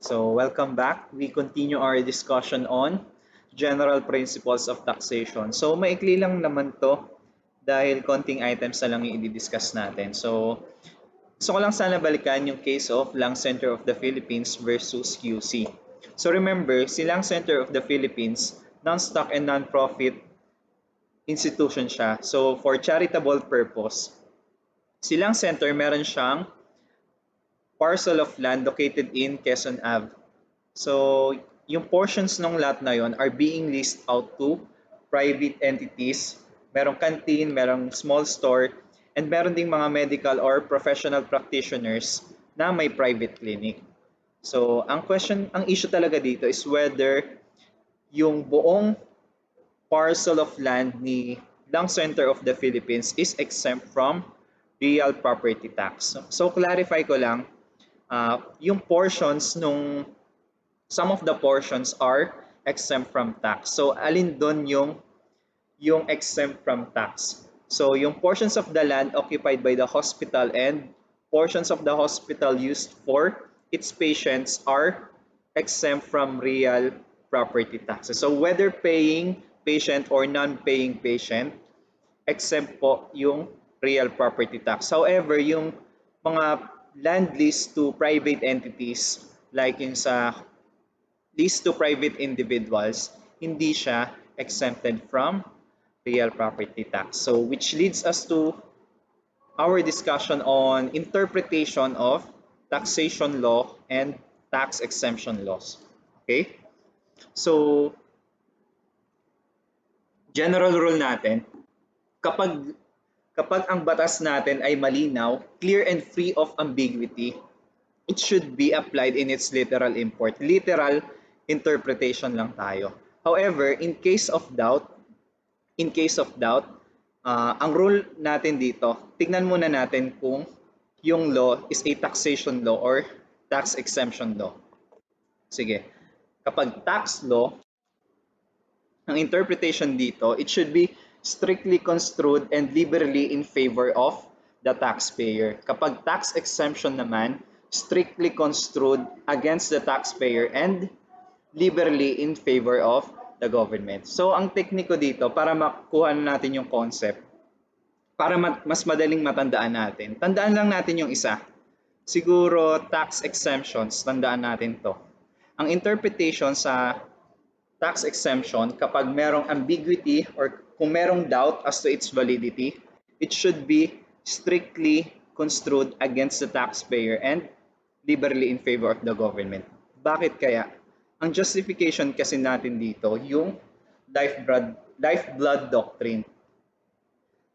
So, welcome back. We continue our discussion on general principles of taxation. So, maikli lang naman to dahil konting items na lang yung i-discuss natin. So, gusto ko lang sana balikan yung case of Lang Center of the Philippines versus QC. So, remember, si Lang Center of the Philippines, non-stock and non-profit institution siya. So, for charitable purpose, si Lang Center meron siyang parcel of land located in Quezon Ave. So, yung portions ng lot na yon are being leased out to private entities. Merong canteen, merong small store, and meron ding mga medical or professional practitioners na may private clinic. So, ang issue talaga dito is whether yung buong parcel of land ni Lung Center of the Philippines is exempt from real property tax. So, clarify ko lang, yung portions nung some of the portions are exempt from tax. So, alin doon yung exempt from tax? So, yung portions of the land occupied by the hospital and portions of the hospital used for its patients are exempt from real property taxes. So, whether paying patient or non-paying patient, exempt po yung real property tax. However, yung mga land lease to private entities like yung sa lease to private individuals, hindi siya exempted from real property tax. So which leads us to our discussion on interpretation of taxation law and tax exemption laws. Okay? So general rule natin, kapag kapag ang batas natin ay malinaw, clear and free of ambiguity, it should be applied in its literal import. Literal interpretation lang tayo. However, in case of doubt, ang rule natin dito, tignan muna natin kung yung law is a taxation law or tax exemption law. Sige, kapag tax law, ang interpretation dito, it should be strictly construed and liberally in favor of the taxpayer. Kapag tax exemption naman, strictly construed against the taxpayer and liberally in favor of the government. So, ang tekniko dito, para makuha natin yung concept, para mas madaling matandaan natin, tandaan lang natin yung isa. Siguro, tax exemptions, tandaan natin to. Ang interpretation sa tax exemption, kapag merong ambiguity or kung merong doubt as to its validity, it should be strictly construed against the taxpayer and liberally in favor of the government. Bakit kaya? Ang justification kasi natin dito, yung lifeblood doctrine.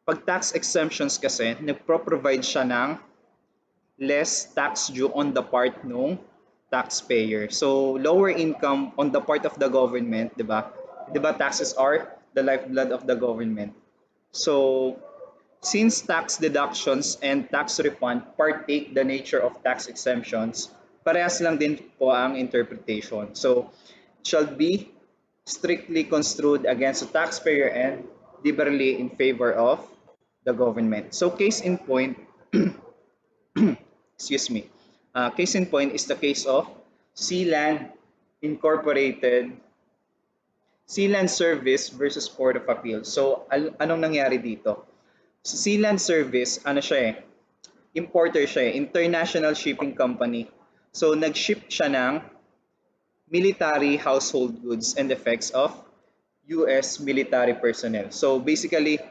Pag tax exemptions kasi, nagpro-provide siya ng less tax due on the part ng taxpayer. So, lower income on the part of the government, di ba? Di ba taxes are the lifeblood of the government. So, since tax deductions and tax refund partake the nature of tax exemptions, parehas lang din po ang interpretation. So, it shall be strictly construed against the taxpayer and liberally in favor of the government. So, case in point, excuse me, case in point is the case of Sealand Incorporated, Sealand Service versus Court of Appeal. So, anong nangyari dito? So, Sealand Service, ano siya eh, importer siya eh, international shipping company. So, nag-ship siya ng military household goods and effects of US military personnel. So, basically,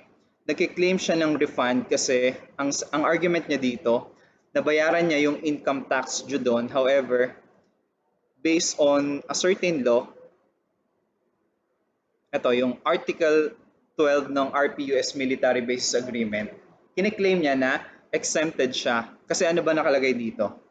nagkiklaim siya ng refund kasi ang argument niya dito, nabayaran niya yung income tax due doon. However, based on a certain law, ito yung Article 12 ng RPUS Military Bases Agreement, kiniklaim niya na exempted siya. Kasi ano ba nakalagay dito?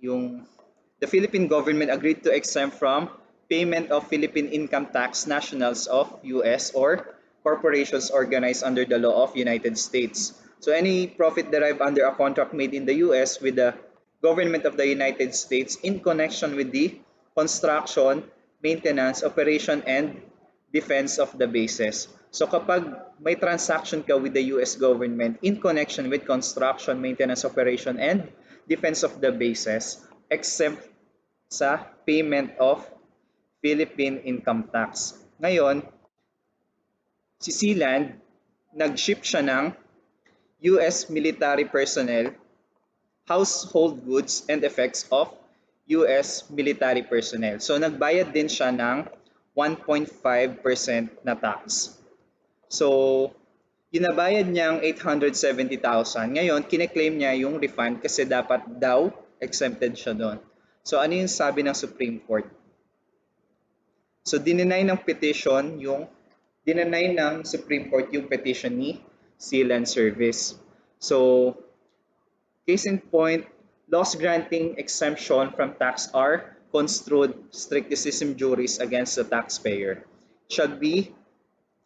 The Philippine government agreed to exempt from payment of Philippine income tax nationals of US or corporations organized under the law of United States. So any profit derived under a contract made in the US with the government of the United States in connection with the construction, maintenance, operation, and defense of the bases. So kapag may transaction ka with the US government in connection with construction, maintenance, operation, and defense of the bases, exempt sa payment of Philippine income tax. Ngayon, si Sealand, nag-ship siya ng US military personnel, household goods, and effects of US military personnel. So nagbayad din siya ng 1.5% na tax. So, ginabayad niyang 870,000. Ngayon, kine-claim niya yung refund kasi dapat daw exempted siya doon. So, ano yung sabi ng Supreme Court? So, dinenay ng Supreme Court yung petition ni Seal and Service. So, case in point, laws granting exemption from tax are construed strictissim juris against the taxpayer. Shall be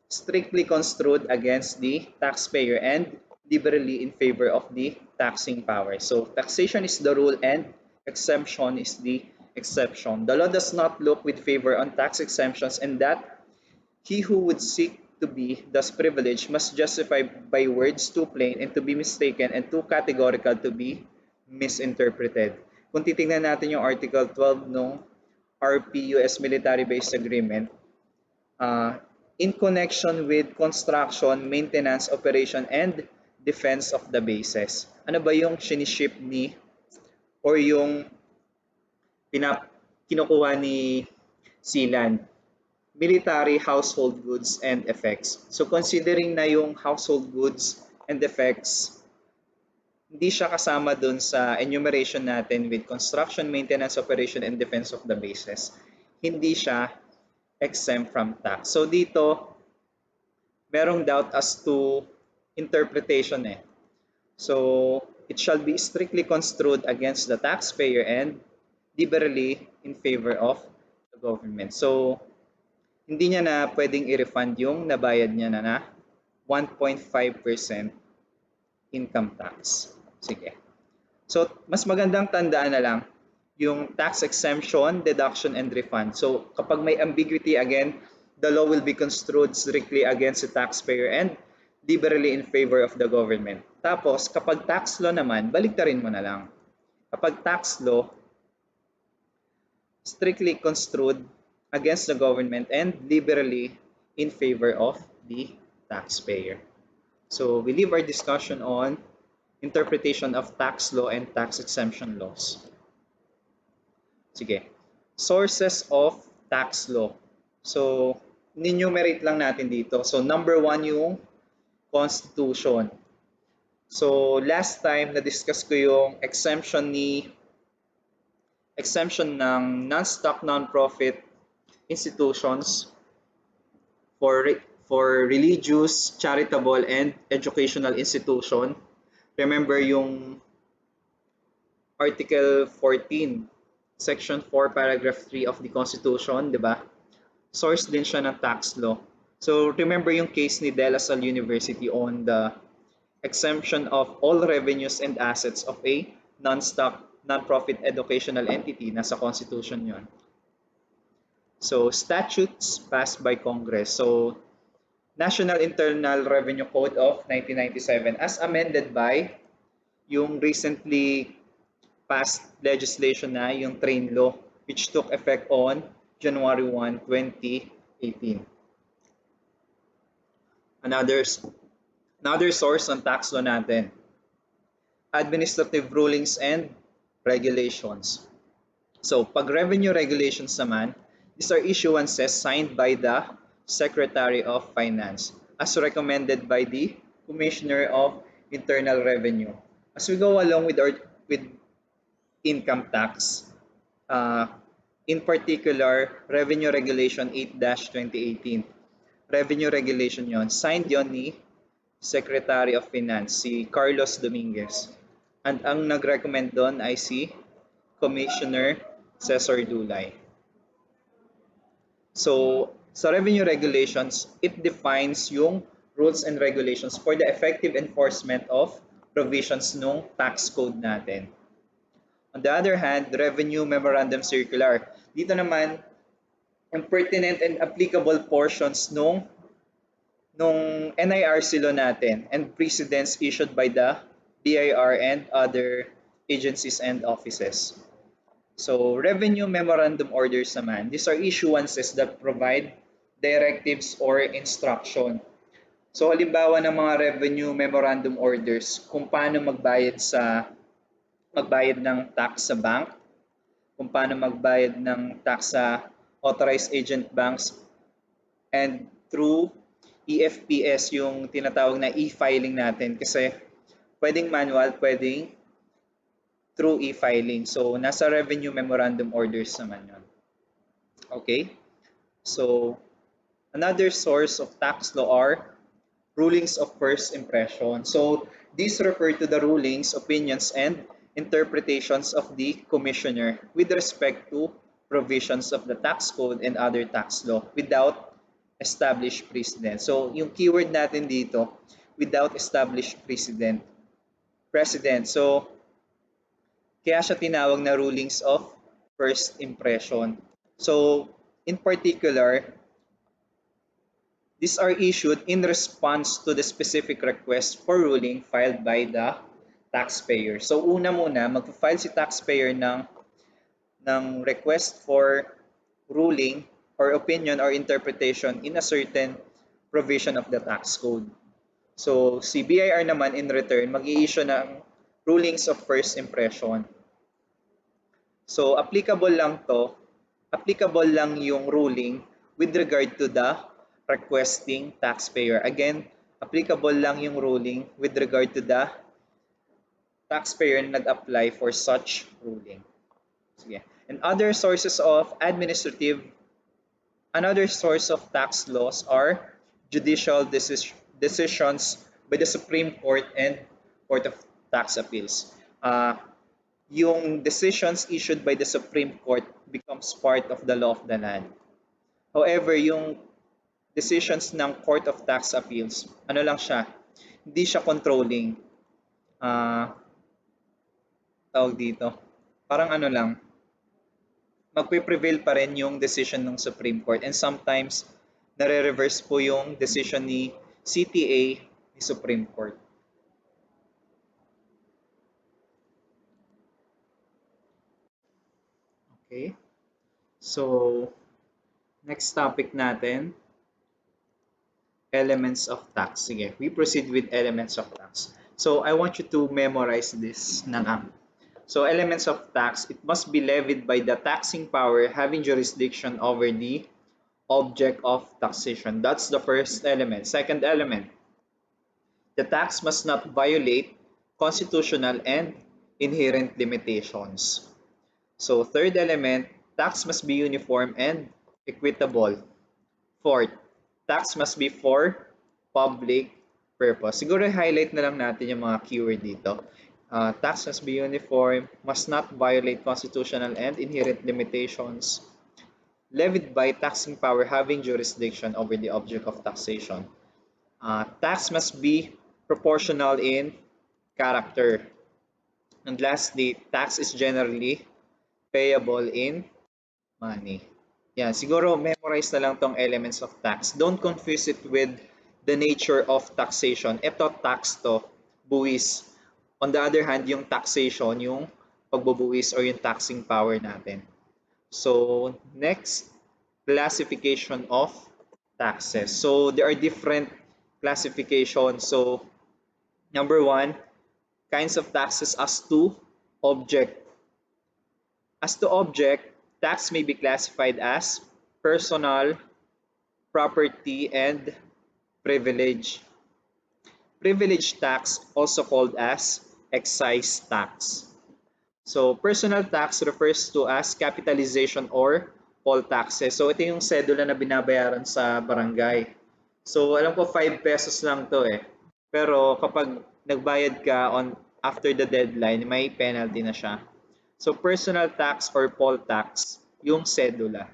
strictly construed against the taxpayer and liberally in favor of the taxing power. So taxation is the rule and exemption is the exception. The law does not look with favor on tax exemptions, and that he who would seek to be thus privileged must justify by words too plain and to be mistaken and too categorical to be misinterpreted. Kung titingnan natin yung Article 12 ng RP-US Military Base Agreement, in connection with construction, maintenance, operation, and defense of the bases. Ano ba yung siniship ni or yung kinukuha ni Sealand? Military household goods and effects. So considering na yung household goods and effects, hindi siya kasama dun sa enumeration natin with construction, maintenance, operation, and defense of the bases. Hindi siya exempt from tax. So dito, merong doubt as to interpretation eh. So, it shall be strictly construed against the taxpayer and liberally in favor of the government. So, hindi niya na pwedeng i-refund yung nabayad niya na 1.5% income tax. Sige. So, mas magandang tandaan na lang yung tax exemption, deduction, and refund. So, kapag may ambiguity again, the law will be construed strictly against the taxpayer and liberally in favor of the government. Tapos, kapag tax law naman, baliktarin mo na lang. Kapag tax law, strictly construed against the government and liberally in favor of the taxpayer. So, we leave our discussion on interpretation of tax law and tax exemption laws. Sige. Sources of tax law. So, enumerate lang natin dito. So, number 1 yung Constitution. So, last time na-discuss ko yung exemption ng non-stock non-profit institutions for religious, charitable, and educational institution. Remember yung Article 14, Section 4, Paragraph 3 of the Constitution, di ba? Source din siya ng tax law. So, remember yung case ni De La Salle University on the exemption of all revenues and assets of a non-stock, non-profit educational entity. Nasa Constitution yon. So, statutes passed by Congress. So, National Internal Revenue Code of 1997 as amended by yung recently passed legislation na yung train law which took effect on January 1, 2018. Another source on tax law natin, administrative rulings and regulations. So, pag revenue regulations naman, these are issuances signed by the Secretary of Finance as recommended by the Commissioner of Internal Revenue. As we go along with income tax, in particular, Revenue Regulation 8-2018. Revenue Regulation yon, signed yon ni Secretary of Finance, si Carlos Dominguez. And ang nag-recommend doon ay si Commissioner Cesar Dulay. So, sa Revenue Regulations, it defines yung rules and regulations for the effective enforcement of provisions ng tax code natin. On the other hand, Revenue Memorandum Circular. Dito naman, ang pertinent and applicable portions nung NIRC law natin and precedents issued by the BIR and other agencies and offices. So, revenue memorandum orders naman, these are issuances that provide directives or instruction. So, halimbawa ng mga revenue memorandum orders, kung paano magbayad ng tax sa bank, kung paano magbayad ng tax sa authorized agent banks, and through EFPS, yung tinatawag na e-filing natin. Kasi pwedeng manual, pwedeng through e-filing. So, nasa revenue memorandum orders naman yun. Okay? So, another source of tax law are rulings of first impression. So, these refer to the rulings, opinions, and interpretations of the commissioner with respect to provisions of the tax code and other tax law without established precedent. So, yung keyword natin dito, without established precedent. So, kaya siya tinawag na rulings of first impression. So, in particular, these are issued in response to the specific request for ruling filed by the taxpayer. So una muna, magpa-file si taxpayer ng request for ruling or opinion or interpretation in a certain provision of the tax code. So si BIR naman in return, mag-i-issue ng rulings of first impression. So applicable lang yung ruling with regard to the requesting taxpayer. Again, applicable lang yung ruling with regard to the taxpayer na nag-apply for such ruling. Sige. And other source of tax laws are judicial decisions by the Supreme Court and Court of Tax Appeals. Yung decisions issued by the Supreme Court becomes part of the law of the land. However, yung decisions ng Court of Tax Appeals, ano lang siya, hindi siya controlling. Tawag dito, parang ano lang, magpe-prevail pa rin yung decision ng Supreme Court and sometimes nare-reverse po yung decision ni CTA ni Supreme Court. Okay. So, next topic natin, elements of tax. Sige, we proceed with elements of tax. So, I want you to memorize this ng So, elements of tax, it must be levied by the taxing power having jurisdiction over the object of taxation. That's the first element. Second element, the tax must not violate constitutional and inherent limitations. So, third element, tax must be uniform and equitable. Fourth, tax must be for public purpose. Siguro highlight na lang natin yung mga keyword dito. Tax must be uniform, must not violate constitutional and inherent limitations, levied by taxing power having jurisdiction over the object of taxation. Tax must be proportional in character. And lastly, tax is generally payable in money. Yan, siguro memorize na lang tong elements of tax. Don't confuse it with the nature of taxation. Ito, tax to, buwis. On the other hand, yung taxation, yung pagbubuwis or yung taxing power natin. So, next, classification of taxes. So, there are different classifications. So, number one, kinds of taxes as to object. As to object, tax may be classified as personal, property, and privilege. Privilege tax, also called as excise tax. So, personal tax refers to as capitalization or poll taxes. So, ito yung sedula na binabayaran sa barangay. So, alam ko 5 pesos lang to eh. Pero kapag nagbayad ka after the deadline, may penalty na siya. So, personal tax or poll tax, yung sedula.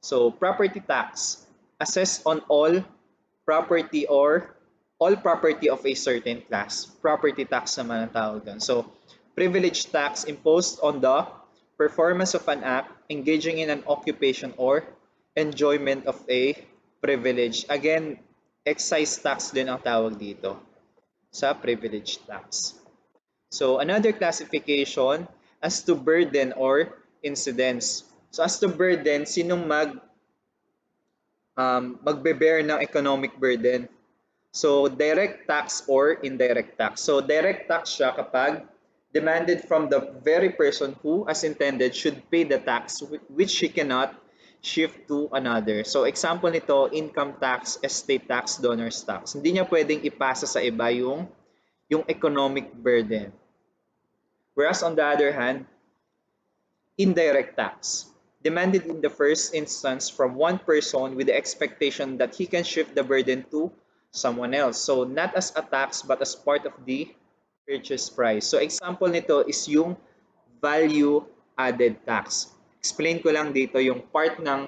So, property tax, assessed on all property or all property of a certain class. Property tax naman ang tawag doon. So, privilege tax imposed on the performance of an act engaging in an occupation or enjoyment of a privilege. Again, excise tax din ang tawag dito sa privilege tax. So, another classification, As to burden or incidence. So as to burden, sinong magbe-bear ng economic burden? So direct tax or indirect tax. So direct tax siya kapag demanded from the very person who, as intended, should pay the tax which he cannot shift to another. So example nito, income tax, estate tax, donor's tax. Hindi niya pwedeng ipasa sa iba yung economic burden. Whereas on the other hand, indirect tax, demanded in the first instance from one person with the expectation that he can shift the burden to someone else. So not as a tax but as part of the purchase price. So example nito is yung value added tax. Explain ko lang dito yung part ng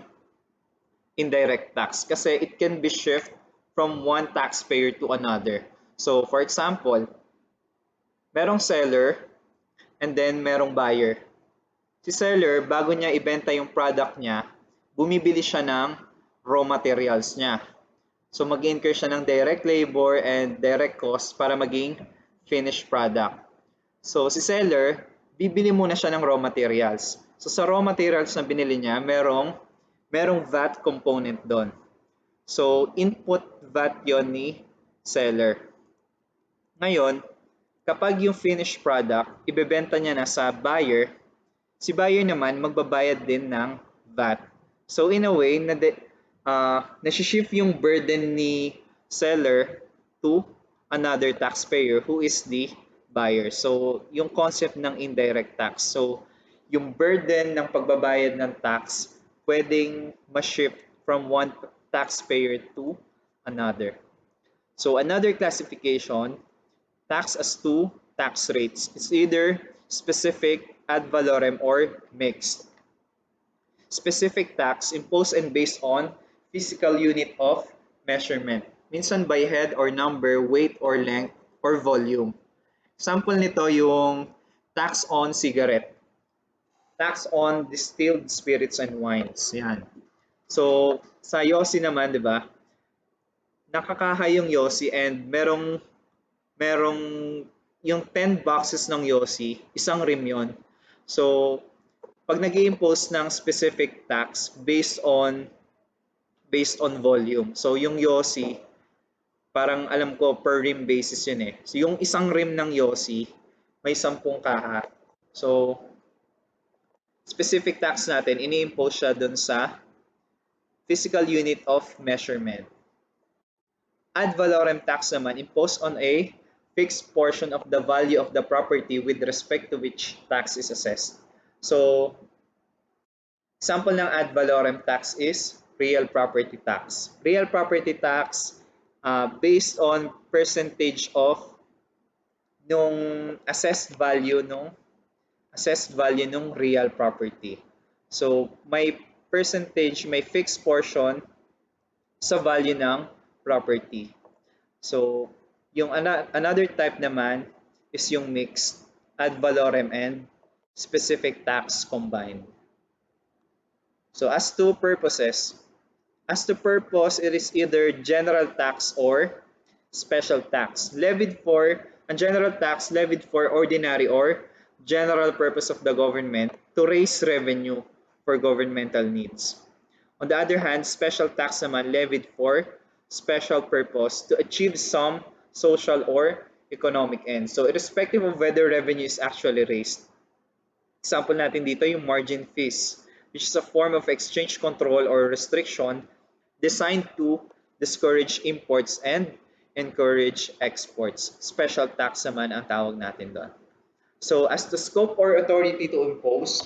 indirect tax kasi it can be shift from one taxpayer to another. So for example, merong seller and then merong buyer. Si seller, bago niya ibenta yung product niya, bumibili siya ng raw materials niya. So mag-incur siya ng direct labor and direct cost para maging finished product. So si seller, bibili muna siya ng raw materials. So sa raw materials na binili niya, merong VAT component doon. So input VAT yon ni seller. Ngayon, kapag yung finished product, ibebenta niya na sa buyer, si buyer naman magbabayad din ng VAT. So in a way, nasi-shift yung burden ni seller to another taxpayer who is the buyer. So yung concept ng indirect tax. So yung burden ng pagbabayad ng tax pwedeng ma-shift from one taxpayer to another. So another classification, tax as to tax rates. It's either specific, ad valorem, or mixed. Specific tax imposed and based on physical unit of measurement. Minsan by head or number, weight or length, or volume. Example nito yung tax on cigarette. Tax on distilled spirits and wines. Yan. So, sa Yossi naman, di ba? Nakakahay yung Yossi and merong yung 10 boxes ng Yossi, isang rim yun. So, pag nag-i-impose ng specific tax based on volume. So, yung Yossi, parang alam ko per rim basis yun eh. So, yung isang rim ng Yossi, may 10 kaha. So, specific tax natin, ini-impose siya dun sa physical unit of measurement. Ad valorem tax naman imposed on a fixed portion of the value of the property with respect to which tax is assessed. So, example ng ad valorem tax is real property tax. Real property tax based on percentage of nung assessed value nung real property. So, may percentage, may fixed portion sa value ng property. So, yung another type naman is yung mixed, ad valorem and specific tax combined. So, as to purpose, it is either general tax or special tax. General tax levied for ordinary or general purpose of the government to raise revenue for governmental needs. On the other hand, special tax naman levied for special purpose to achieve some social or economic ends. So, irrespective of whether revenue is actually raised. Example natin dito yung margin fees, which is a form of exchange control or restriction designed to discourage imports and encourage exports. Special tax naman ang tawag natin doon. So, as the scope or authority to impose,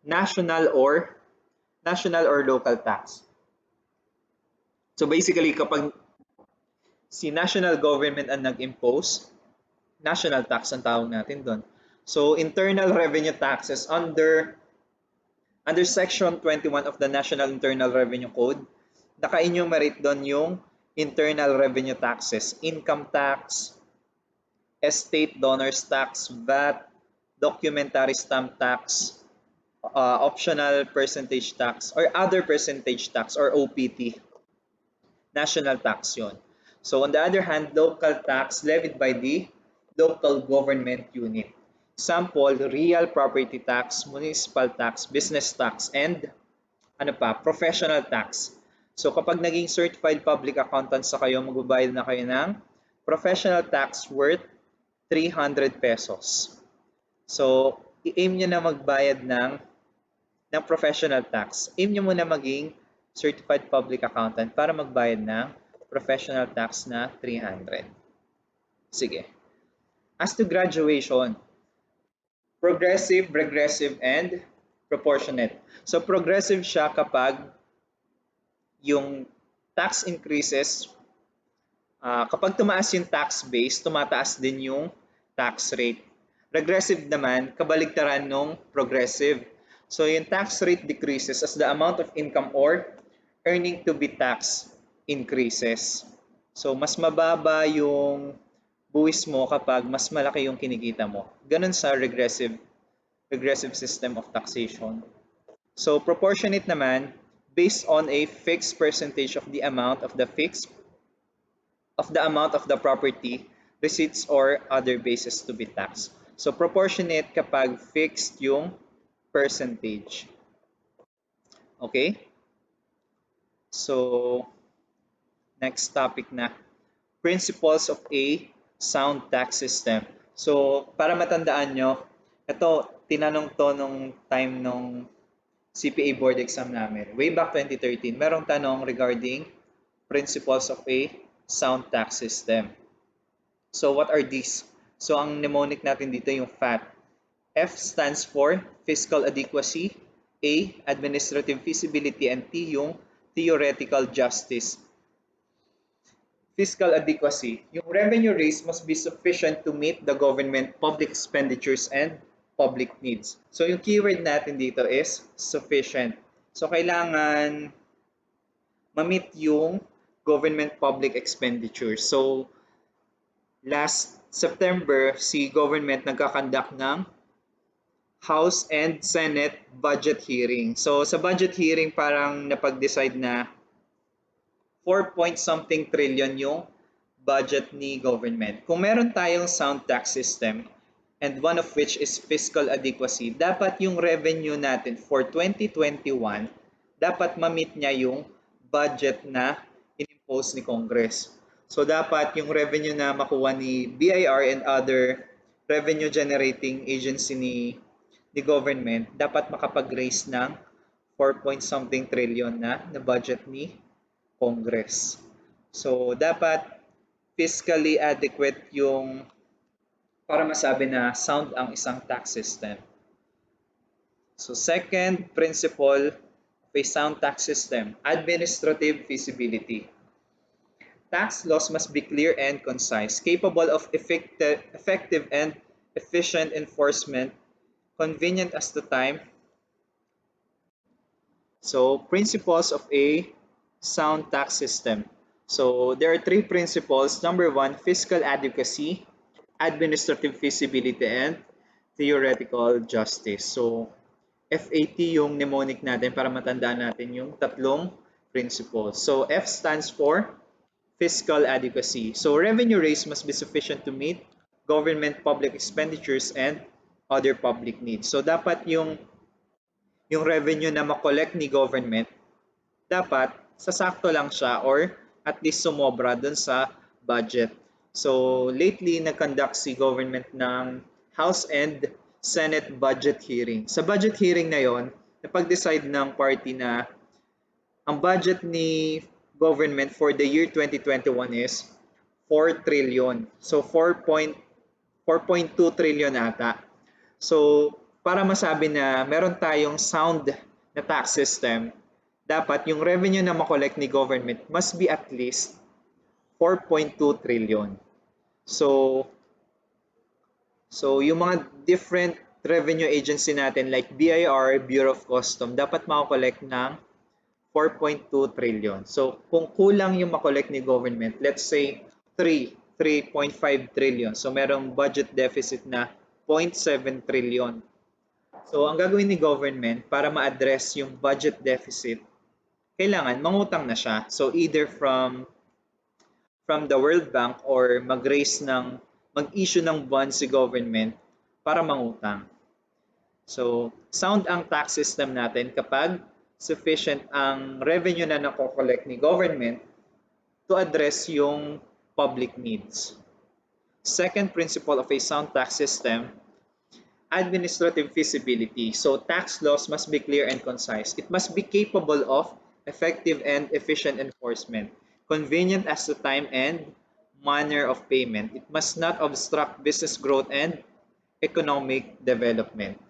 national or local tax. So basically, kapag si national government ang nag-impose, national tax ang tawag natin doon. So internal revenue taxes under section 21 of the National Internal Revenue Code, naka-enumerate doon yung internal revenue taxes, income tax, estate donors tax, VAT, documentary stamp tax, optional percentage tax, or other percentage tax, or OPT. National tax yon. So on the other hand, local tax levied by the local government unit. Sample, real property tax, municipal tax, business tax, and professional tax. So kapag naging certified public accountants sa kayo, magbabayad na kayo ng professional tax worth 300 pesos. So, i-aim nyo na magbayad ng professional tax. Aim nyo muna maging certified public accountant para magbayad ng professional tax na 300. Sige. As to graduation, progressive, regressive, and proportionate. So, progressive siya kapag yung tax increases, kapag tumaas yung tax base, tumataas din yung tax rate. Regressive naman, kabaligtaran nung progressive. So yung tax rate decreases as the amount of income or earning to be taxed increases. So mas mababa yung buwis mo kapag mas malaki yung kinikita mo. Ganun sa regressive system of taxation. So proportionate naman, based on a fixed percentage of the amount of the property, receipts, or other bases to be taxed. So proportionate kapag fixed yung percentage. Okay? So next topic na, principles of a sound tax system. So para matandaan nyo, ito tinanong to nung time nung CPA board exam namin. Way back 2013, merong tanong regarding principles of a sound tax system. So what are these? So ang mnemonic natin dito yung FAT. F stands for fiscal adequacy, A, administrative feasibility, and T yung theoretical justice. Fiscal adequacy. Yung revenue raised must be sufficient to meet the government public expenditures and public needs. So yung keyword natin dito is sufficient. So kailangan ma-meet yung government public expenditures. So last September, si government nagkakandak ng House and Senate budget hearing. So sa budget hearing parang napag-decide na 4 point something trillion yung budget ni government. Kung meron tayong sound tax system and one of which is fiscal adequacy, dapat yung revenue natin for 2021, dapat ma-meet niya yung budget na in-impose ni Congress. So dapat yung revenue na makuha ni BIR and other revenue generating agency ni government, dapat makapag-raise ng 4 point something trillion na budget ni Congress. So dapat fiscally adequate yung para masabi na sound ang isang tax system. So second principle of a sound tax system, administrative feasibility. Tax laws must be clear and concise, capable of effective and efficient enforcement, convenient as the time. So principles of a sound tax system. So there are 3 principles. Number 1, fiscal adequacy, administrative feasibility, and theoretical justice. So FAT yung mnemonic natin para matandaan natin yung tatlong principles. So F stands for fiscal adequacy. So revenue raised must be sufficient to meet government public expenditures and other public needs. So dapat yung revenue na makollect ni government, dapat sasakto lang siya or at least sumobra dun sa budget. So lately nag-conduct si government ng House and Senate budget hearing. Sa budget hearing na yon, napag-decide ng party na ang budget ni government for the year 2021 is 4 trillion. So 4.2 trillion ata. So para masabi na meron tayong sound na tax system, dapat yung revenue na makollect ni government must be at least 4.2 trillion. So yung mga different revenue agency natin like BIR, Bureau of Custom, dapat makollect ng 4.2 trillion. So kung kulang yung makollect ni government, let's say 3.5 trillion. So merong budget deficit na 0.7 trillion. So ang gagawin ni government para ma-address yung budget deficit, kailangan mangutang na siya. So either from the World Bank or mag-issue ng bonds si government para mangutang. So, sound ang tax system natin kapag sufficient ang revenue na nako-collect ni government to address yung public needs. Second principle of a sound tax system, administrative feasibility. So tax laws must be clear and concise. It must be capable of effective and efficient enforcement, convenient as to time and manner of payment. It must not obstruct business growth and economic development.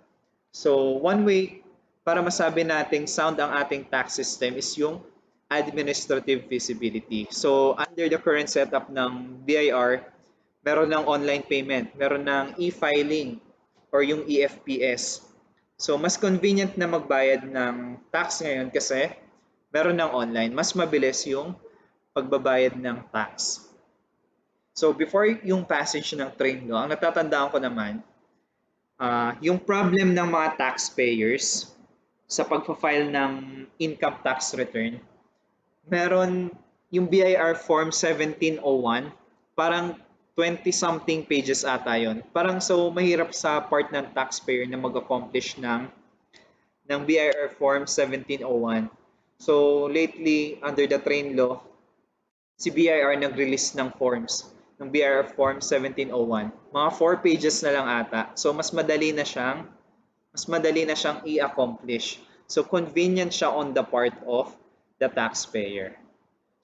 So one way para masabi nating sound ang ating tax system is yung administrative feasibility. So under the current setup ng BIR, meron ng online payment, meron ng e-filing or yung EFPS. So mas convenient na magbayad ng tax ngayon kasi meron ng online. Mas mabilis yung pagbabayad ng tax. So before yung passage ng train law, ang natatandaan ko naman, yung problem ng mga taxpayers sa pagpa-file ng income tax return, meron yung BIR Form 1701, parang 20-something pages ata yun. Parang so mahirap sa part ng taxpayer na mag-accomplish ng BIR Form 1701. So lately, under the train law, si BIR nag-release ng forms ng BIR Form 1701. Mga 4 pages na lang ata. So mas madali na siyang i-accomplish. So convenient siya on the part of the taxpayer.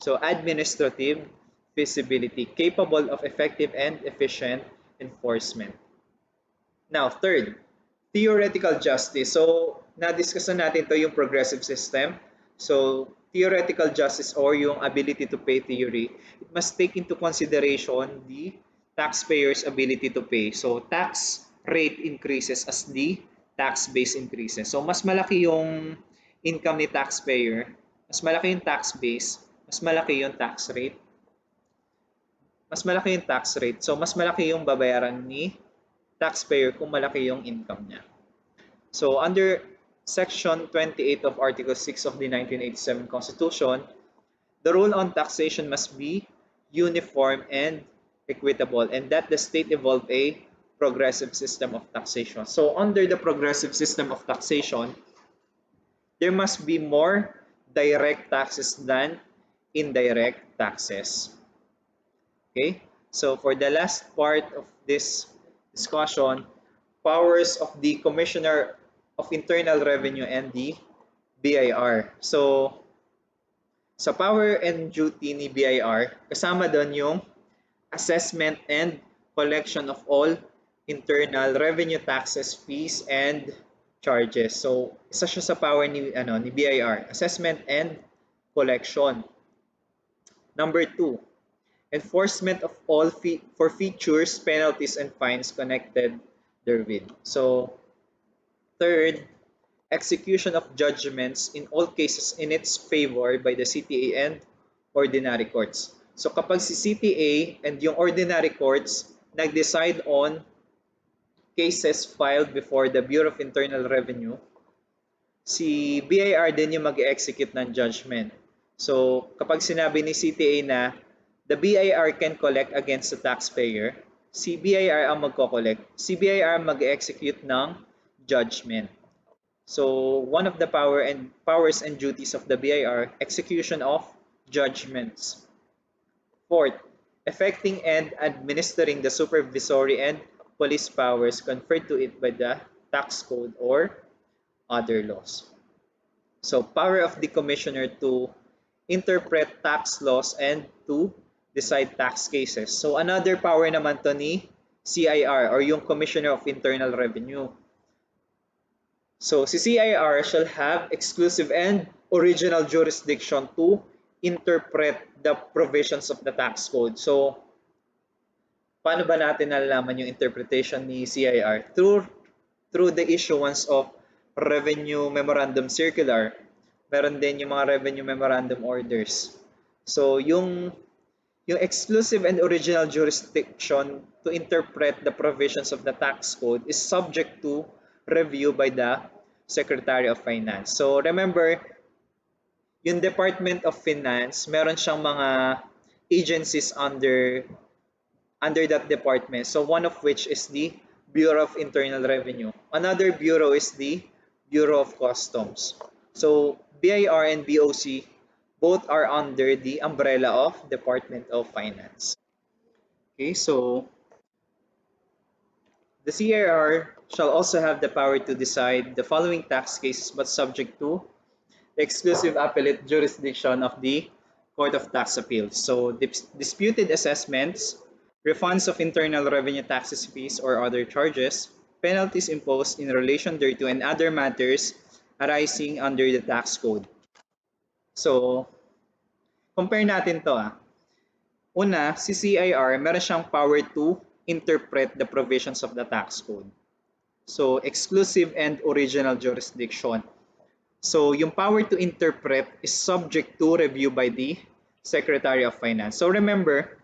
So administrative feasibility, capable of effective and efficient enforcement. Now, third, theoretical justice. So, na-discuss na natin to yung progressive system. So, theoretical justice or yung ability to pay theory, it must take into consideration the taxpayer's ability to pay. So, tax rate increases as the tax base increases. So, mas malaki yung income ni taxpayer, mas malaki yung tax base, mas malaki yung tax rate, so mas malaki yung babayaran ni taxpayer kung malaki yung income niya. So under Section 28 of Article 6 of the 1987 Constitution, the rule on taxation must be uniform and equitable, and that the state evolve a progressive system of taxation. So under the progressive system of taxation, there must be more direct taxes than indirect taxes. Okay, so for the last part of this discussion, powers of the Commissioner of Internal Revenue and the BIR. So, sa power and duty ni BIR, kasama doon yung assessment and collection of all internal revenue taxes, fees, and charges. So, isa siya sa power ni BIR, assessment and collection. Number 2, enforcement of all forfeitures, penalties, and fines connected therewith. So, third, execution of judgments in all cases in its favor by the CTA and ordinary courts. So, kapag si CTA and yung ordinary courts nag-decide on cases filed before the Bureau of Internal Revenue, si BIR din yung mag-execute ng judgment. So, kapag sinabi ni CTA na the BIR can collect against the taxpayer, si BIR ang magko-collect. Si BIR mag-execute ng judgment. So, one of the powers and duties of the BIR, execution of judgments. Fourth, effecting and administering the supervisory and police powers conferred to it by the tax code or other laws. So, power of the commissioner to interpret tax laws and to decide tax cases. So, another power naman to ni CIR or yung Commissioner of Internal Revenue. So, si CIR shall have exclusive and original jurisdiction to interpret the provisions of the tax code. So, paano ba natin nalalaman yung interpretation ni CIR? Through the issuance of Revenue Memorandum Circular. Meron din yung mga Revenue Memorandum Orders. So, yung exclusive and original jurisdiction to interpret the provisions of the tax code is subject to review by the Secretary of Finance. So remember, yung Department of Finance, meron siyang mga agencies under that department. So one of which is the Bureau of Internal Revenue. Another bureau is the Bureau of Customs. So BIR and BOC both are under the umbrella of Department of Finance. Okay, so the CIR shall also have the power to decide the following tax cases but subject to the exclusive appellate jurisdiction of the Court of Tax Appeals. So disputed assessments, refunds of internal revenue taxes, fees, or other charges, penalties imposed in relation thereto, and other matters arising under the tax code. So, compare natin to. Una, si CIR, meron siyang power to interpret the provisions of the tax code. So, exclusive and original jurisdiction. So, yung power to interpret is subject to review by the Secretary of Finance. So, remember,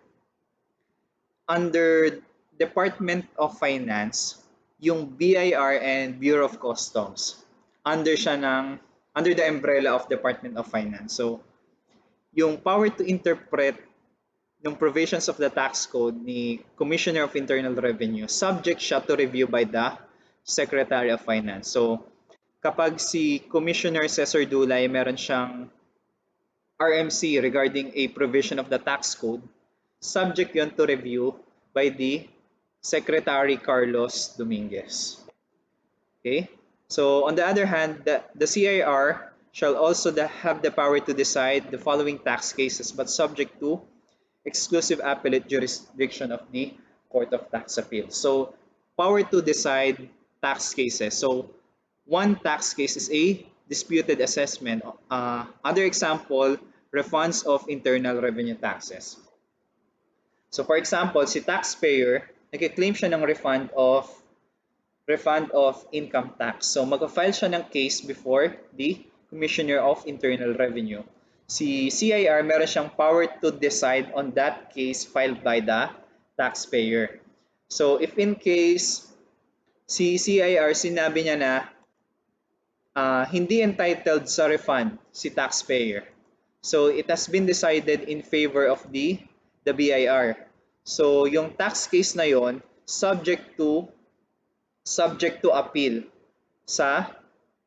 under Department of Finance, yung BIR and Bureau of Customs, under the umbrella of Department of Finance. So, yung power to interpret ng provisions of the tax code ni Commissioner of Internal Revenue, subject siya to review by the Secretary of Finance. So, kapag si Commissioner Cesar Dulay meron siyang RMC regarding a provision of the tax code, subject yon to review by the Secretary Carlos Dominguez. Okay? So, on the other hand, the CIR shall also have the power to decide the following tax cases but subject to exclusive appellate jurisdiction of the Court of Tax Appeals. So, power to decide tax cases. So, one tax case is a disputed assessment. Other example, refunds of internal revenue taxes. So, for example, si taxpayer, nag-claim siya ng refund of income tax. So, mag-file siya ng case before the Commissioner of Internal Revenue. Si CIR, meron siyang power to decide on that case filed by the taxpayer. So, if in case si CIR, sinabi niya na hindi entitled sa refund si taxpayer. So, it has been decided in favor of the BIR. So, yung tax case na yon subject to appeal sa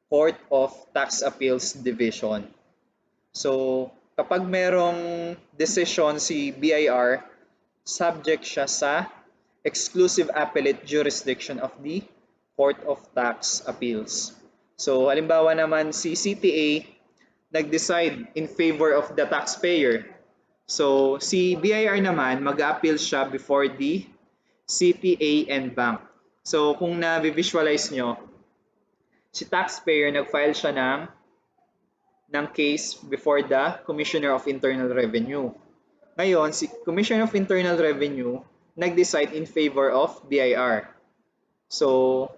Court of Tax Appeals Division. So, kapag merong decision si BIR, subject siya sa exclusive appellate jurisdiction of the Court of Tax Appeals. So, halimbawa naman si CTA nag-decide in favor of the taxpayer. So, si BIR naman mag-appeal siya before the CTA and bank. So, kung na-visualize nyo, si taxpayer nag-file siya ng case before the Commissioner of Internal Revenue. Ngayon, si Commissioner of Internal Revenue nag-decide in favor of BIR. So